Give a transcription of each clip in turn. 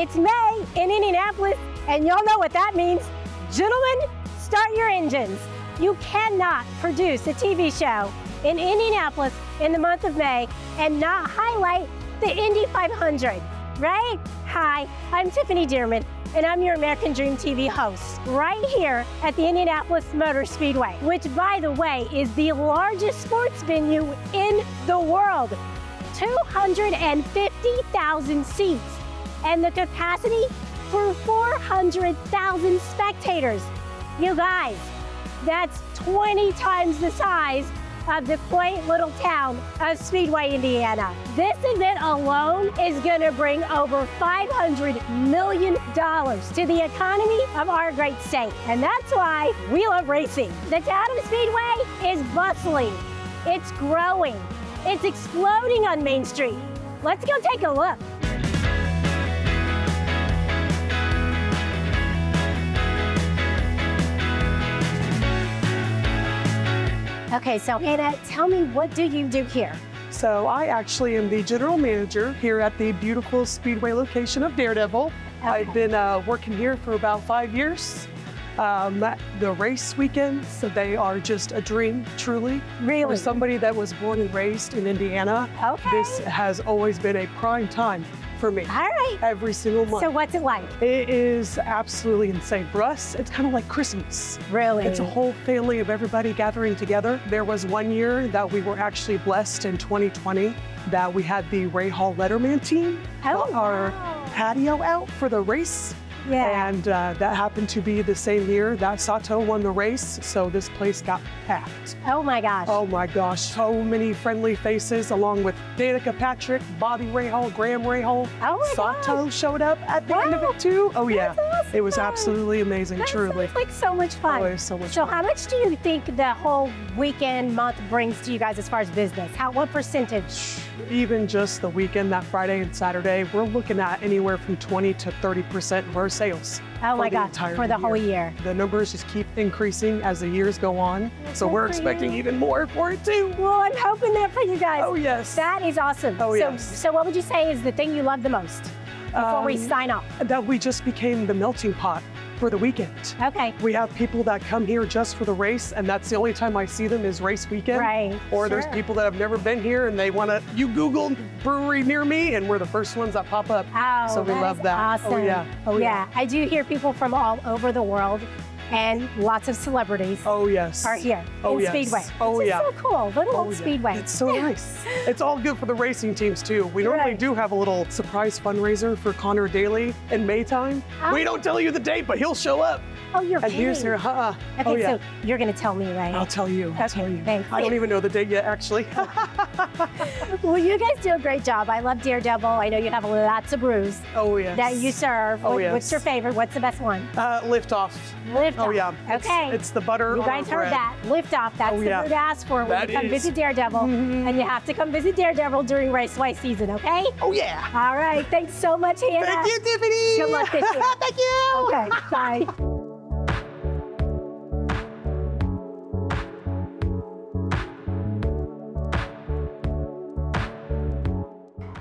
It's May in Indianapolis, and y'all know what that means. Gentlemen, start your engines. You cannot produce a TV show in Indianapolis in the month of May and not highlight the Indy 500, right? Hi, I'm Tiffany Dearman, and I'm your American Dream TV host right here at the Indianapolis Motor Speedway, which, by the way, is the largest sports venue in the world. 250,000 seats and the capacity for 400,000 spectators. You guys, that's 20 times the size of the quaint little town of Speedway, Indiana. This event alone is gonna bring over $500 million to the economy of our great state. And that's why we love racing. The town of Speedway is bustling, it's growing, it's exploding on Main Street. Let's go take a look. Okay, so Hannah, tell me, what do you do here? So I actually am the general manager here at the beautiful Speedway location of Daredevil. Okay. I've been working here for about 5 years. The race weekends, so they are just a dream, truly. Really? For somebody that was born and raised in Indiana, okay, this has always been a prime time for me. All right. Every single month. So what's it like? It is absolutely insane. For us, it's kind of like Christmas. Really? It's a whole family of everybody gathering together. There was one year that we were actually blessed in 2020 that we had the Ray Hall Letterman team on our patio out for the race. Yeah. And that happened to be the same year that Sato won the race, so this place got packed. Oh my gosh. Oh my gosh, so many friendly faces, along with Danica Patrick, Bobby Rahal, Graham Rahal. Oh my Sato gosh. showed up at the end of it too. Oh yeah, awesome. It was absolutely amazing, that truly. Sounds like so much fun. Oh, it was so much So fun. how much do you think the whole weekend, month brings to you guys as far as business? What percentage? Even just the weekend, that Friday and Saturday, we're looking at anywhere from 20 to 30% of our sales. Oh my God, for the whole year. The numbers just keep increasing as the years go on. So we're expecting even more for it too. Well, I'm hoping that for you guys. Oh yes. That is awesome. Oh yes. So what would you say is the thing you love the most before we sign off? That we just became the melting pot for the weekend. Okay. We have people that come here just for the race, and that's the only time I see them is race weekend. Right. Or there's people that have never been here and they want to, you Google brewery near me and we're the first ones that pop up. Oh, so we love that. Awesome. Oh yeah. Oh yeah. I do hear people from all over the world, and lots of celebrities are here in Speedway. Oh it's yeah. So cool, little old Speedway. It's so nice. It's all good for the racing teams too. We normally do have a little surprise fundraiser for Connor Daly in May time. Oh. We don't tell you the date, but he'll show up. Oh, you're and kidding. here's her, Okay, so you're gonna tell me, right? I'll tell you. I'll tell you. Thanks. I don't even know the date yet, actually. Well, you guys do a great job. I love Daredevil. I know you have lots of brews that you serve. What's your favorite? What's the best one? Liftoff. Liftoff. Oh yeah. Okay. It's the butter. You guys heard that. Liftoff. That's the brew to ask for when you come visit Daredevil. And you have to come visit Daredevil during raceway season, okay? Oh yeah. All right. Thanks so much, Hannah. Thank you, Tiffany. Good luck this year. Thank you. Okay. Bye.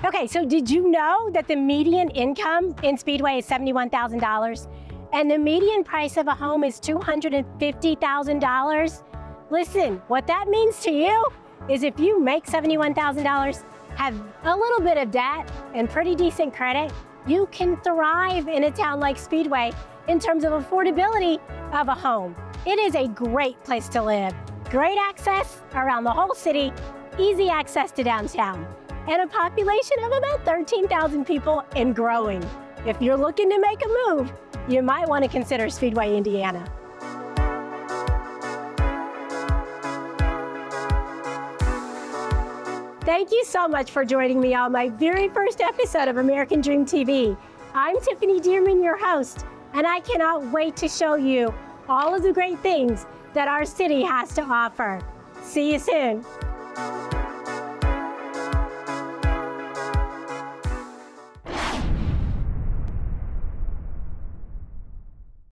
Okay, so did you know that the median income in Speedway is $71,000 and the median price of a home is $250,000? Listen, what that means to you is if you make $71,000, have a little bit of debt and pretty decent credit, you can thrive in a town like Speedway in terms of affordability of a home. It is a great place to live. Great access around the whole city, easy access to downtown, and a population of about 13,000 people and growing. If you're looking to make a move, you might want to consider Speedway, Indiana. Thank you so much for joining me on my very first episode of American Dream TV. I'm Tiffany Dearman, your host, and I cannot wait to show you all of the great things that our city has to offer. See you soon.